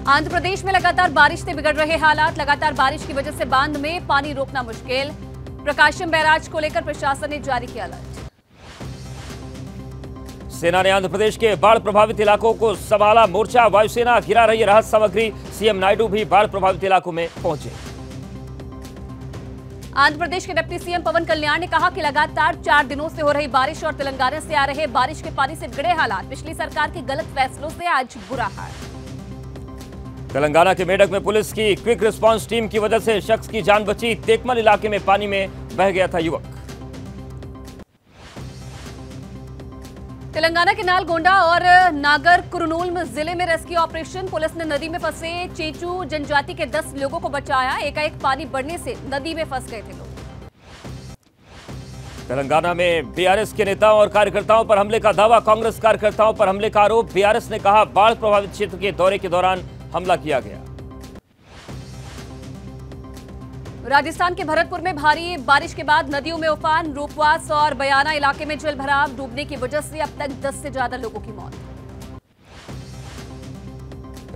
आंध्र प्रदेश में लगातार बारिश से बिगड़ रहे हालात। लगातार बारिश की वजह से बांध में पानी रोकना मुश्किल। प्रकाशम बैराज को लेकर प्रशासन ने जारी किया अलर्ट। सेना ने आंध्र प्रदेश के बाढ़ प्रभावित इलाकों को संभाला मोर्चा। वायुसेना गिरा रही राहत सामग्री। सीएम नायडू भी बाढ़ प्रभावित इलाकों में पहुंचे। आंध्र प्रदेश के डिप्टी सीएम पवन कल्याण ने कहा कि लगातार 4 दिनों से हो रही बारिश और तेलंगाना से आ रहे बारिश के पानी से बिगड़े हालात। पिछली सरकार के गलत फैसलों से आज बुरा हाल। तेलंगाना के मेडक में पुलिस की क्विक रिस्पांस टीम की वजह से शख्स की जान बची। तेकमल इलाके में पानी में बह गया था युवक। तेलंगाना के नालगोंडा और नागर कुरनूल जिले में रेस्क्यू ऑपरेशन। पुलिस ने नदी में फंसे चेचू जनजाति के 10 लोगों को बचाया। एकाएक पानी बढ़ने से नदी में फंस गए थे लोग। तेलंगाना में बीआरएस के नेताओं और कार्यकर्ताओं पर हमले का दावा। कांग्रेस कार्यकर्ताओं पर हमले का आरोप। बीआरएस ने कहा बाढ़ प्रभावित क्षेत्र के दौरे के दौरान हमला किया गया। राजस्थान के भरतपुर में भारी बारिश के बाद नदियों में उफान। रूपवास और बयाना इलाके में जल भराव। डूबने की वजह से अब तक 10 से ज्यादा लोगों की मौत।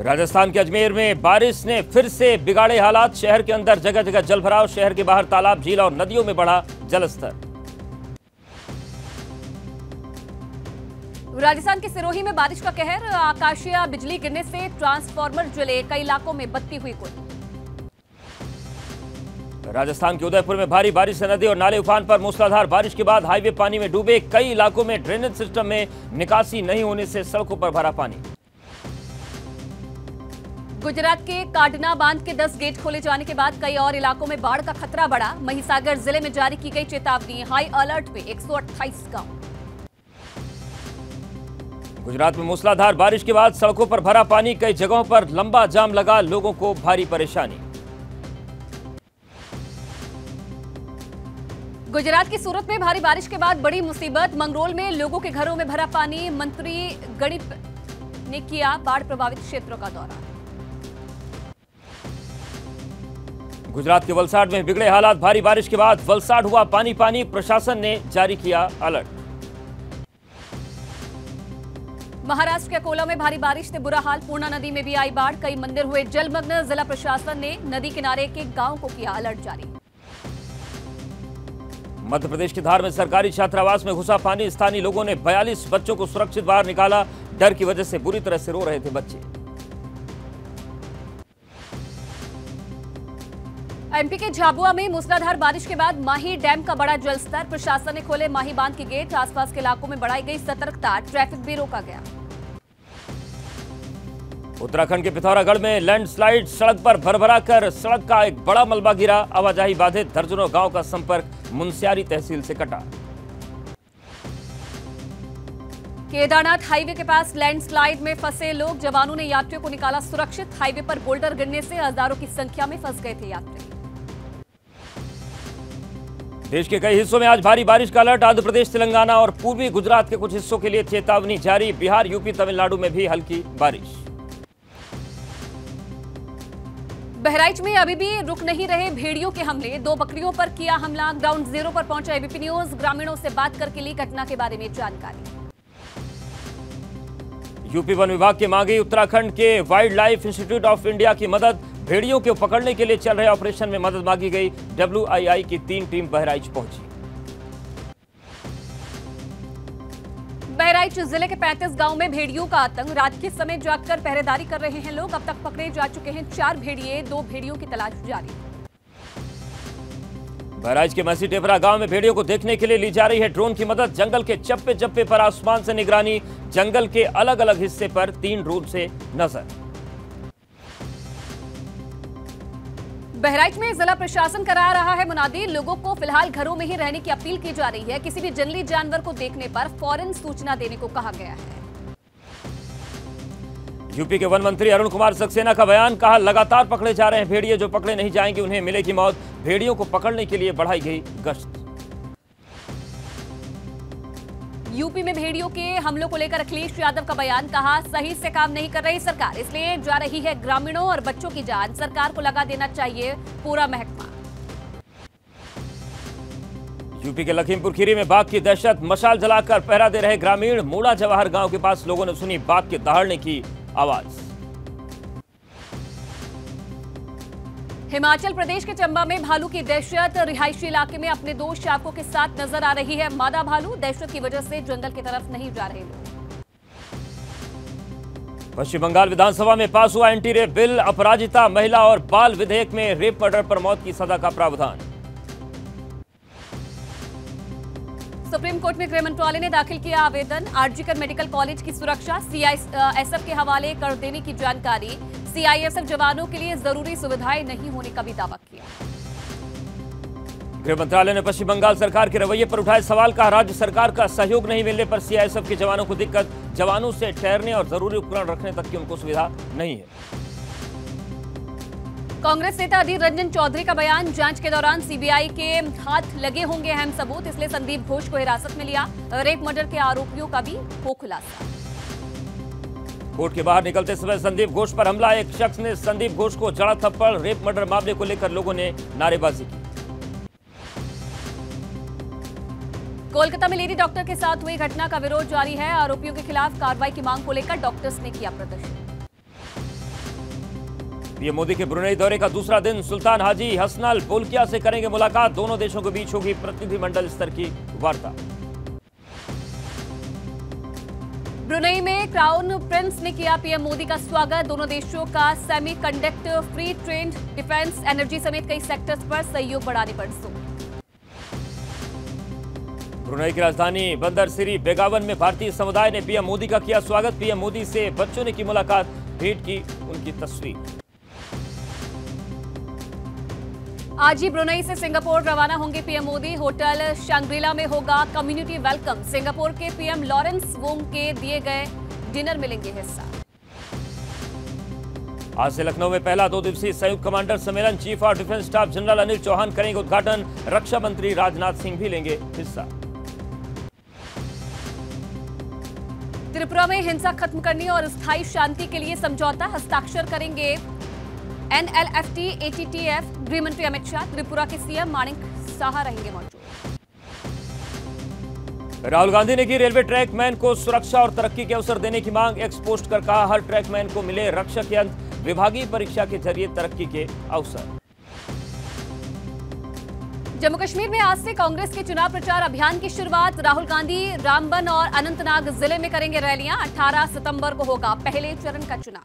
राजस्थान के अजमेर में बारिश ने फिर से बिगाड़े हालात। शहर के अंदर जगह जगह जल भराव। शहर के बाहर तालाब, झील और नदियों में बढ़ा जलस्तर। राजस्थान के सिरोही में बारिश का कहर। आकाशीय बिजली गिरने से ट्रांसफार्मर जले। कई इलाकों में बत्ती हुई गुल। राजस्थान के उदयपुर में भारी बारिश से नदी और नाले उफान पर। मूसलाधार बारिश के बाद हाईवे पानी में डूबे। कई इलाकों में ड्रेनेज सिस्टम में निकासी नहीं होने से सड़कों पर भरा पानी। गुजरात के काडना बांध के 10 गेट खोले जाने के बाद कई और इलाकों में बाढ़ का खतरा बढ़ा। महिसागर जिले में जारी की गई चेतावनी। हाई अलर्ट पे 128 गांव। गुजरात में मूसलाधार बारिश के बाद सड़कों पर भरा पानी। कई जगहों पर लंबा जाम लगा। लोगों को भारी परेशानी। गुजरात की सूरत में भारी बारिश के बाद बड़ी मुसीबत। मंगरोल में लोगों के घरों में भरा पानी। मंत्री गणित ने किया बाढ़ प्रभावित क्षेत्रों का दौरा। गुजरात के वलसाड में बिगड़े हालात। भारी बारिश के बाद वलसाड हुआ पानी पानी। प्रशासन ने जारी किया अलर्ट। महाराष्ट्र के अकोला में भारी बारिश से बुरा हाल। पूर्णा नदी में भी आई बाढ़। कई मंदिर हुए जलमग्न। जिला प्रशासन ने नदी किनारे के गांव को किया अलर्ट जारी। मध्य प्रदेश के धार में सरकारी छात्रावास में घुसा पानी। स्थानीय लोगों ने 42 बच्चों को सुरक्षित बाहर निकाला। डर की वजह से बुरी तरह से रो रहे थे बच्चे। एमपी के झाबुआ में मूसलाधार बारिश के बाद माही डैम का बड़ा जलस्तर। प्रशासन ने खोले माही बांध के गेट। आसपास के इलाकों में बढ़ाई गई सतर्कता। ट्रैफिक भी रोका गया। उत्तराखंड के पिथौरागढ़ में लैंडस्लाइड। सड़क पर भरभरा कर सड़क का एक बड़ा मलबा गिरा। आवाजाही बाधित। दर्जनों गांव का संपर्क मुनस्यारी तहसील से कटा। केदारनाथ हाईवे के पास लैंडस्लाइड में फंसे लोग। जवानों ने यात्रियों को निकाला सुरक्षित। हाईवे पर बोल्डर गिरने से हजारों की संख्या में फंस गए थे यात्री। देश के कई हिस्सों में आज भारी बारिश का अलर्ट। आंध्र प्रदेश, तेलंगाना और पूर्वी गुजरात के कुछ हिस्सों के लिए चेतावनी जारी। बिहार, यूपी, तमिलनाडु में भी हल्की बारिश। बहराइच में अभी भी रुक नहीं रहे भेड़ियों के हमले। 2 बकरियों पर किया हमला। ग्राउंड जीरो पर पहुंचा एबीपी न्यूज। ग्रामीणों से बात करके ली घटना के बारे में जानकारी। यूपी वन विभाग की मांगी। उत्तराखंड के wild life institute of India की मदद। भेड़ियों को पकड़ने के लिए चल रहे ऑपरेशन में मदद मांगी गई। WII की 3 टीम बहराइच पहुंची। बहराइच जिले के 35 गांव में भेड़ियों का आतंक। रात के समय जागकर पहरेदारी कर रहे हैं लोग। अब तक पकड़े जा चुके हैं 4 भेड़िए। 2 भेड़ियों की तलाश जारी। बहराइच के मसी टेपरा गांव में भेड़ियों को देखने के लिए ली जा रही है ड्रोन की मदद। जंगल के चप्पे चप्पे पर आसमान से निगरानी। जंगल के अलग अलग हिस्से पर 3 ड्रोन से नजर। बहराइच में जिला प्रशासन करा रहा है मुनादी। लोगों को फिलहाल घरों में ही रहने की अपील की जा रही है। किसी भी जंगली जानवर को देखने पर फौरन सूचना देने को कहा गया है। यूपी के वन मंत्री अरुण कुमार सक्सेना का बयान। कहा लगातार पकड़े जा रहे हैं भेड़िए। जो पकड़े नहीं जाएंगे उन्हें मिलेगी मौत। भेड़ियों को पकड़ने के लिए बढ़ाई गई गश्त। यूपी में भेड़ियों के हमलों को लेकर अखिलेश यादव का बयान। कहा सही से काम नहीं कर रही सरकार, इसलिए जा रही है ग्रामीणों और बच्चों की जान। सरकार को लगा देना चाहिए पूरा महकमा। यूपी के लखीमपुर खीरी में बाघ की दहशत। मशाल जलाकर पहरा दे रहे ग्रामीण। मूड़ा जवाहर गांव के पास लोगों ने सुनी बाघ के दहाड़ने की आवाज। हिमाचल प्रदेश के चंबा में भालू की दहशत, रिहायशी इलाके में अपने 2 शावकों के साथ नजर आ रही है मादा भालू। दहशत की वजह से जंगल की तरफ नहीं जा रहे लोग। पश्चिम बंगाल विधानसभा में पास हुआ एंटी रेप बिल, अपराजिता महिला और बाल विधेयक में रेप मर्डर पर मौत की सजा का प्रावधान। सुप्रीम कोर्ट में गृह मंत्रालय ने दाखिल किया आवेदन, आरजीकर मेडिकल कॉलेज की सुरक्षा सीआईएसएफ के हवाले कर देने की जानकारी। सीआईएसएफ जवानों के लिए जरूरी सुविधाएं नहीं होने का भी दावा किया। गृह मंत्रालय ने पश्चिम बंगाल सरकार के रवैये पर उठाए सवाल, कहा राज्य सरकार का सहयोग नहीं मिलने पर सीआईएसएफ के जवानों को दिक्कत, जवानों से ठहरने और जरूरी उपकरण रखने तक की उनको सुविधा नहीं है। कांग्रेस नेता अधीर रंजन चौधरी का बयान, जांच के दौरान सीबीआई के हाथ लगे होंगे अहम सबूत, इसलिए संदीप घोष को हिरासत में लिया। रेप मर्डर के आरोपियों का भी हो खुलासा। कोर्ट के बाहर निकलते समय संदीप घोष पर हमला, एक शख्स ने संदीप घोष को जड़ा थप्पड़। रेप मर्डर मामले को लेकर लोगों ने नारेबाजी की। कोलकाता में लेडी डॉक्टर के साथ हुई घटना का विरोध जारी है, आरोपियों के खिलाफ कार्रवाई की मांग को लेकर डॉक्टर्स ने किया प्रदर्शन। पीएम मोदी के ब्रुनेई दौरे का दूसरा दिन, सुल्तान हाजी हसनल बोल्किया से करेंगे मुलाकात, दोनों देशों के बीच होगी प्रतिनिधिमंडल स्तर की वार्ता। ब्रुनेई में क्राउन प्रिंस ने किया पीएम मोदी का स्वागत, दोनों देशों का semiconductor, free trade, defence, energy समेत कई सेक्टर्स पर सहयोग बढ़ाने पर जोर। ब्रुनेई की राजधानी बंदर सिरी बेगावन में भारतीय समुदाय ने पीएम मोदी का किया स्वागत, पीएम मोदी से बच्चों ने की मुलाकात, भेंट की उनकी तस्वीर। आज ही ब्रुनेई से सिंगापुर रवाना होंगे पीएम मोदी, होटल शंग्रीला में होगा कम्युनिटी वेलकम, सिंगापुर के पीएम लॉरेंस वोंग के दिए गए डिनर में लेंगे हिस्सा। आज से लखनऊ में पहला 2 दिवसीय संयुक्त कमांडर सम्मेलन, chief of defence staff general Anil Chauhan करेंगे उद्घाटन, रक्षा मंत्री राजनाथ सिंह भी लेंगे हिस्सा। त्रिपुरा में हिंसा खत्म करने और स्थायी शांति के लिए समझौता हस्ताक्षर करेंगे NLFT ATTF, गृह मंत्री अमित शाह, त्रिपुरा के सीएम माणिक साहा रहेंगे मौजूद। राहुल गांधी ने की रेलवे ट्रैक मैन को सुरक्षा और तरक्की के अवसर देने की मांग, एक्स पोस्ट कर कहा हर ट्रैक मैन को मिले रक्षक यंत्र, विभागीय परीक्षा के जरिए तरक्की के अवसर। जम्मू कश्मीर में आज से कांग्रेस के चुनाव प्रचार अभियान की शुरुआत, राहुल गांधी रामबन और अनंतनाग जिले में करेंगे रैलियां, 18 सितंबर को होगा पहले चरण का चुनाव।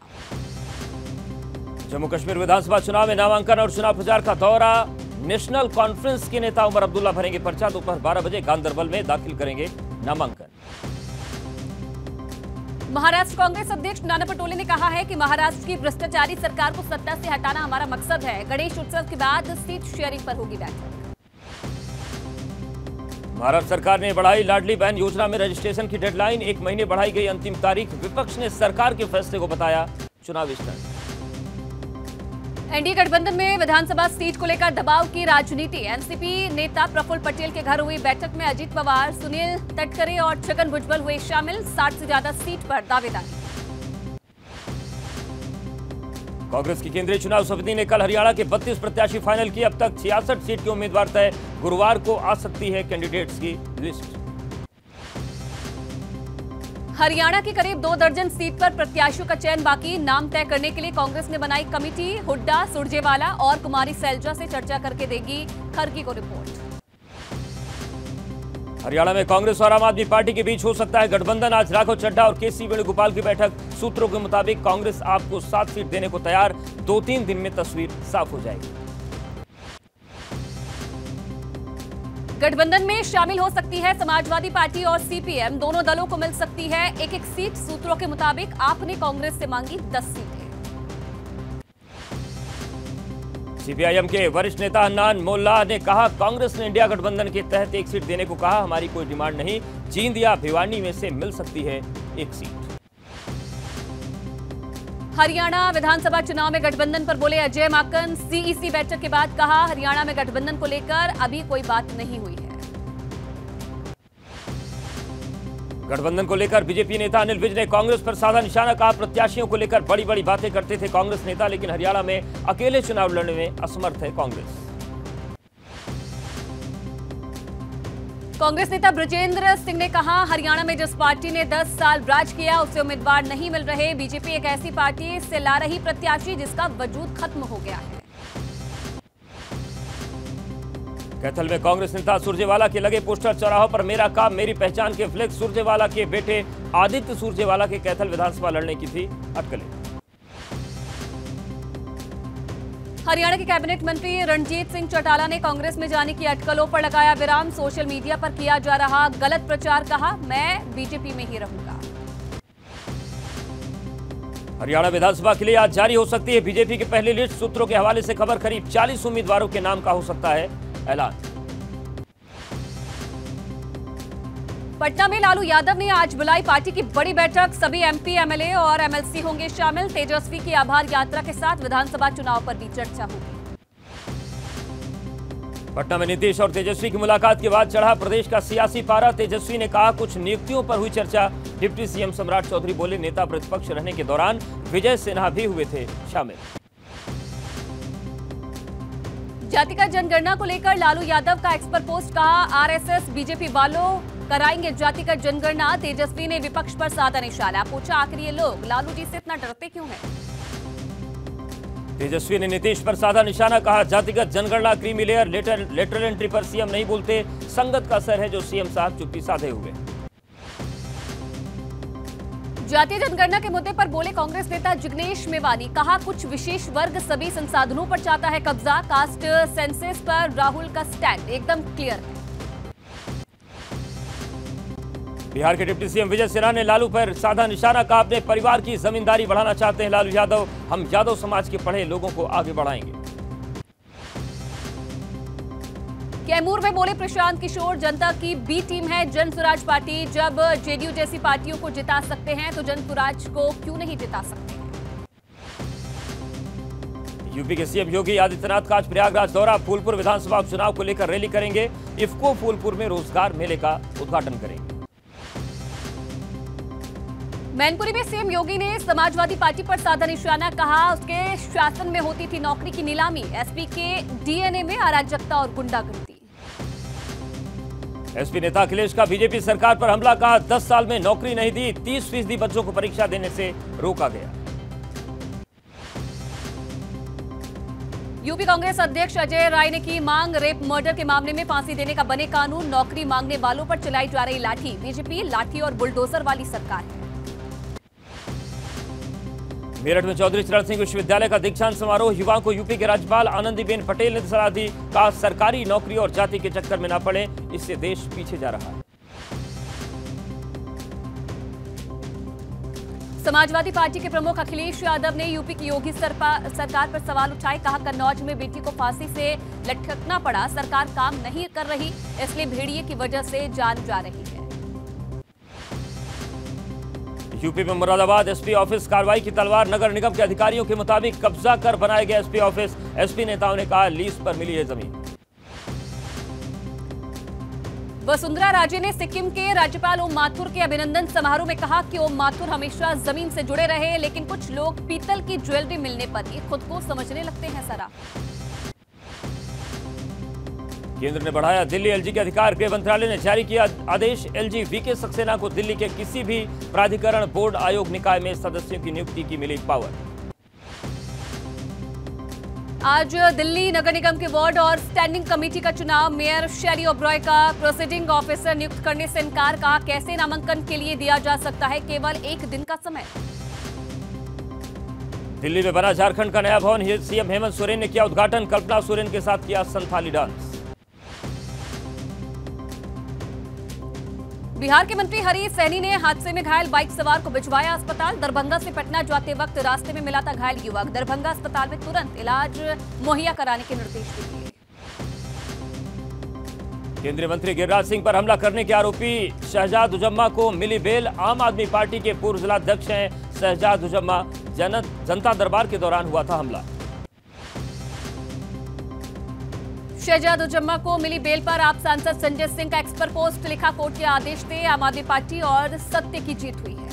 जम्मू कश्मीर विधानसभा चुनाव में नामांकन और चुनाव प्रचार का दौरा, नेशनल कॉन्फ्रेंस के नेता उमर अब्दुल्ला भरेंगे पर्चा, दोपहर 12 बजे गांदरबल में दाखिल करेंगे नामांकन। महाराष्ट्र कांग्रेस अध्यक्ष नाना पटोले ने कहा है कि महाराष्ट्र की भ्रष्टाचारी सरकार को सत्ता से हटाना हमारा मकसद है, गणेश उत्सव के बाद सीट शेयरिंग पर होगी बैठक। महाराष्ट्र सरकार ने बढ़ाई लाडली बहन योजना में रजिस्ट्रेशन की डेडलाइन, 1 महीने बढ़ाई गई अंतिम तारीख, विपक्ष ने सरकार के फैसले को बताया चुनावी स्टंट। एनडीए गठबंधन में विधानसभा सीट को लेकर दबाव की राजनीति, एनसीपी नेता प्रफुल्ल पटेल के घर हुई बैठक में अजित पवार, सुनील तटकरे और छगन भुजबल हुए शामिल, 60 से ज्यादा सीट पर दावेदारी। कांग्रेस की केंद्रीय चुनाव समिति ने कल हरियाणा के 32 प्रत्याशी फाइनल किए, अब तक 66 सीट के उम्मीदवार तय, गुरुवार को आ सकती है कैंडिडेट्स की लिस्ट। हरियाणा की करीब 2 दर्जन सीट पर प्रत्याशियों का चयन बाकी, नाम तय करने के लिए कांग्रेस ने बनाई कमेटी, हुड्डा, सुरजेवाला और कुमारी सैलजा से चर्चा करके देगी खरगी को रिपोर्ट। हरियाणा में कांग्रेस और आम आदमी पार्टी के बीच हो सकता है गठबंधन, आज राघव चड्ढा और केसी वेणुगोपाल की बैठक, सूत्रों के मुताबिक कांग्रेस आपको 7 सीट देने को तैयार, 2-3 दिन में तस्वीर साफ हो जाएगी। गठबंधन में शामिल हो सकती है समाजवादी पार्टी और सीपीएम, दोनों दलों को मिल सकती है 1-1 सीट, सूत्रों के मुताबिक आपने कांग्रेस से मांगी 10 सीटें। सीपीआईएम के वरिष्ठ नेता हन्नान मोल्ला ने कहा कांग्रेस ने इंडिया गठबंधन के तहत 1 सीट देने को कहा, हमारी कोई डिमांड नहीं, जींद या भिवानी में से मिल सकती है 1 सीट। हरियाणा विधानसभा चुनाव में गठबंधन पर बोले अजय माकन, सीईसी बैठक के बाद कहा हरियाणा में गठबंधन को लेकर अभी कोई बात नहीं हुई है। गठबंधन को लेकर बीजेपी नेता अनिल विज ने कांग्रेस पर साधा निशाना, कहा प्रत्याशियों को लेकर बड़ी बड़ी बातें करते थे कांग्रेस नेता, लेकिन हरियाणा में अकेले चुनाव लड़ने में असमर्थ है कांग्रेस। कांग्रेस नेता बृजेंद्र सिंह ने कहा हरियाणा में जिस पार्टी ने 10 साल राज किया उसे उम्मीदवार नहीं मिल रहे, बीजेपी एक ऐसी पार्टी से ला रही प्रत्याशी जिसका वजूद खत्म हो गया है। कैथल में कांग्रेस नेता सुरजेवाला के लगे पोस्टर, चौराहों पर मेरा काम मेरी पहचान के फ्लेक्स। सुरजेवाला के बेटे आदित्य सुरजेवाला के कैथल विधानसभा लड़ने की थी अटकलें। हरियाणा के कैबिनेट मंत्री रणजीत सिंह चौटाला ने कांग्रेस में जाने की अटकलों पर लगाया विराम। सोशल मीडिया पर किया जा रहा गलत प्रचार, कहा मैं बीजेपी में ही रहूंगा। हरियाणा विधानसभा के लिए आज जारी हो सकती है बीजेपी की पहली लिस्ट। सूत्रों के हवाले से खबर, करीब 40 उम्मीदवारों के नाम का हो सकता है ऐलान। पटना में लालू यादव ने आज बुलाई पार्टी की बड़ी बैठक। सभी एमपी, एमएलए और एमएलसी होंगे शामिल। तेजस्वी की आभार यात्रा के साथ विधानसभा चुनाव पर भी चर्चा होगी। पटना में नीतीश और तेजस्वी की मुलाकात के बाद चढ़ा प्रदेश का सियासी पारा। तेजस्वी ने कहा कुछ नियुक्तियों पर हुई चर्चा। डिप्टी सीएम सम्राट चौधरी बोले नेता प्रतिपक्ष रहने के दौरान विजय सिन्हा भी हुए थे शामिल। जातिगत जनगणना को लेकर लालू यादव का एक्सपर्ट पोस्ट, कहा आरएसएस बीजेपी वालों कराएंगे जातिगत जनगणना। तेजस्वी ने विपक्ष पर साधा निशाना, पूछा आखिर ये लोग लालू जी से इतना डरते क्यों हैं। तेजस्वी ने नीतीश पर साधा निशाना, कहा जातिगत जनगणना क्रीमी लेयर लेटरल एंट्री पर सीएम नहीं बोलते। संगत का असर है जो सीएम साहब चुप्पी साधे हुए। जातीय जनगणना के मुद्दे पर बोले कांग्रेस नेता जिग्नेश मेवानी, कहा कुछ विशेष वर्ग सभी संसाधनों पर चाहता है कब्जा। कास्ट सेंसस पर राहुल का स्टैंड एकदम क्लियर है। बिहार के डिप्टी सीएम विजय सिन्हा ने लालू पर साधा निशाना, कहा अपने परिवार की जमींदारी बढ़ाना चाहते हैं लालू यादव। हम यादव समाज के पढ़े लोगों को आगे बढ़ाएंगे। कैमूर में बोले प्रशांत किशोर, जनता की बी टीम है जन स्वराज पार्टी। जब जेडीयू जैसी पार्टियों को जिता सकते हैं तो जन स्वराज को क्यों नहीं जिता सकते। यूपी के सीएम योगी आदित्यनाथ का आज प्रयागराज दौरा। फूलपुर विधानसभा उपचुनाव को लेकर रैली करेंगे। इफ्को फूलपुर में रोजगार मेले का उद्घाटन करेंगे। मैनपुरी में सीएम योगी ने समाजवादी पार्टी पर साधा निशाना, कहा उसके शासन में होती थी नौकरी की नीलामी। एसपी के डीएनए में अराजकता और गुंडागर्दी। एसपी नेता अखिलेश का बीजेपी सरकार पर हमला, कहा 10 साल में नौकरी नहीं दी, 30% बच्चों को परीक्षा देने से रोका गया। यूपी कांग्रेस अध्यक्ष अजय राय ने की मांग, रेप मर्डर के मामले में फांसी देने का बने कानून। नौकरी मांगने वालों पर चलाई जा रही लाठी। बीजेपी लाठी और बुलडोजर वाली सरकार है। मेरठ में चौधरी चरण सिंह विश्वविद्यालय का दीक्षांत समारोह। युवाओं को यूपी के राज्यपाल आनंदीबेन पटेल ने सलाह दी, कहा सरकारी नौकरी और जाति के चक्कर में न पड़े, इससे देश पीछे जा रहा है। समाजवादी पार्टी के प्रमुख अखिलेश यादव ने यूपी की योगी सरकार पर सवाल उठाए, कहा कन्नौज में बेटी को फांसी से लटकना पड़ा। सरकार काम नहीं कर रही, इसलिए भेड़िए की वजह से जान जा रही है। यूपी में मुरादाबाद एसपी ऑफिस कार्रवाई की तलवार। नगर निगम के अधिकारियों के मुताबिक कब्जा कर बनाया गया एसपी ऑफिस। एसपी नेताओं ने कहा लीज पर मिली है जमीन। वसुंधरा राजे ने सिक्किम के राज्यपाल ओम माथुर के अभिनंदन समारोह में कहा कि ओम माथुर हमेशा जमीन से जुड़े रहे, लेकिन कुछ लोग पीतल की ज्वेलरी मिलने पर ही खुद को समझने लगते हैं सरा। केंद्र ने बढ़ाया दिल्ली एलजी के अधिकार। गृह मंत्रालय ने जारी किया आदेश। एलजी वीके सक्सेना को दिल्ली के किसी भी प्राधिकरण, बोर्ड, आयोग, निकाय में सदस्यों की नियुक्ति की मिली पावर। आज दिल्ली नगर निगम के वार्ड और स्टैंडिंग कमेटी का चुनाव। मेयर शेरी ओब्रॉय का प्रोसीडिंग ऑफिसर नियुक्त करने से इनकार, कहा कैसे नामांकन के लिए दिया जा सकता है केवल 1 दिन का समय। दिल्ली में बना झारखंड का नया भवन। सीएम हेमंत सोरेन ने किया उद्घाटन। कल्पना सोरेन के साथ किया संथाली डांस। बिहार के मंत्री हरीश सहनी ने हादसे में घायल बाइक सवार को भिजवाया अस्पताल। दरभंगा से पटना जाते वक्त रास्ते में मिला था घायल युवक। दरभंगा अस्पताल में तुरंत इलाज मुहैया कराने के निर्देश दिए। केंद्रीय मंत्री गिरिराज सिंह पर हमला करने के आरोपी शहजाद उजम्मा को मिली बेल। आम आदमी पार्टी के पूर्व जिलाध्यक्ष हैं शहजाद उजम्मा। जनता दरबार के दौरान हुआ था हमला। शहजाद उजम्मा को मिली बेल पर आप सांसद संजय सिंह का एक्सपर्ट पोस्ट, लिखा कोर्ट के आदेश से आम आदमी पार्टी और सत्य की जीत हुई है।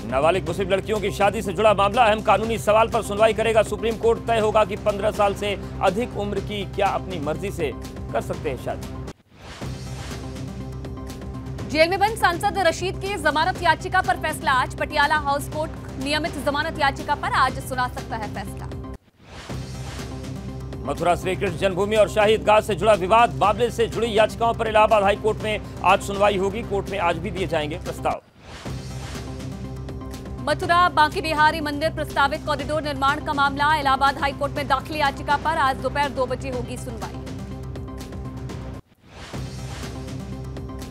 नाबालिग मुस्लिम लड़कियों की शादी से जुड़ा मामला। अहम कानूनी सवाल पर सुनवाई करेगा सुप्रीम कोर्ट। तय होगा कि 15 साल से अधिक उम्र की क्या अपनी मर्जी से कर सकते हैं शादी। जेल में बंद सांसद रशीद की जमानत याचिका पर फैसला आज। पटियाला हाउस कोर्ट नियमित जमानत याचिका पर आज सुना सकता है फैसला। मथुरा श्री कृष्ण जन्मभूमि और शाही ईदगाह से जुड़ा विवाद मामले से जुड़ी याचिकाओं पर इलाहाबाद हाईकोर्ट में आज सुनवाई होगी। कोर्ट में आज भी दिए जाएंगे प्रस्ताव। मथुरा बांके बिहारी मंदिर प्रस्तावित कॉरिडोर निर्माण का मामला इलाहाबाद हाईकोर्ट में दाखिल याचिका पर आज दोपहर 2 बजे होगी सुनवाई।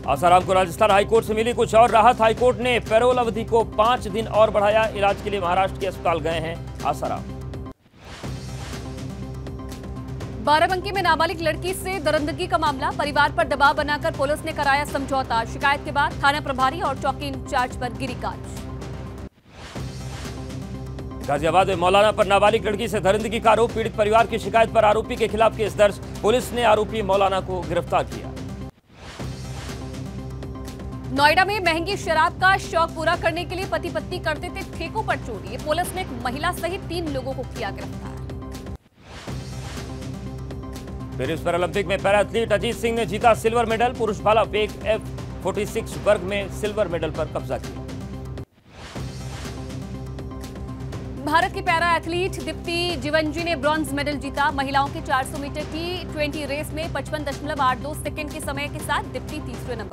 आसाराम को राजस्थान हाईकोर्ट से मिली कुछ और राहत। हाईकोर्ट ने पैरोल अवधि को 5 दिन और बढ़ाया। इलाज के लिए महाराष्ट्र के अस्पताल गए हैं आसाराम। बाराबंकी में नाबालिग लड़की से दरिंदगी का मामला, परिवार पर दबाव बनाकर पुलिस ने कराया समझौता। शिकायत के बाद थाना प्रभारी और चौकी इंचार्ज पर गिरी गाज। गाजियाबाद में मौलाना पर नाबालिग लड़की से दरिंदगी का आरोप, पीड़ित परिवार की शिकायत पर आरोपी के खिलाफ केस दर्ज। पुलिस ने आरोपी मौलाना को गिरफ्तार किया। नोएडा में महंगी शराब का शौक पूरा करने के लिए पति पत्नी करते थे ठेकों पर चोरी। पुलिस ने एक महिला सहित 3 लोगों को किया गिरफ्तार। पेरिस पैरालंपिक में पैरा एथलीट अजीत सिंह ने जीता सिल्वर मेडल। पुरुष भाला फेंक F46 वर्ग में सिल्वर मेडल पर कब्जा किया। भारत की पैरा एथलीट दीप्ति जीवनजी ने ब्रॉन्ज मेडल जीता। महिलाओं के 400 मीटर T20 रेस में 55.82 सेकंड के समय के साथ दीप्ति तीसरे नंबर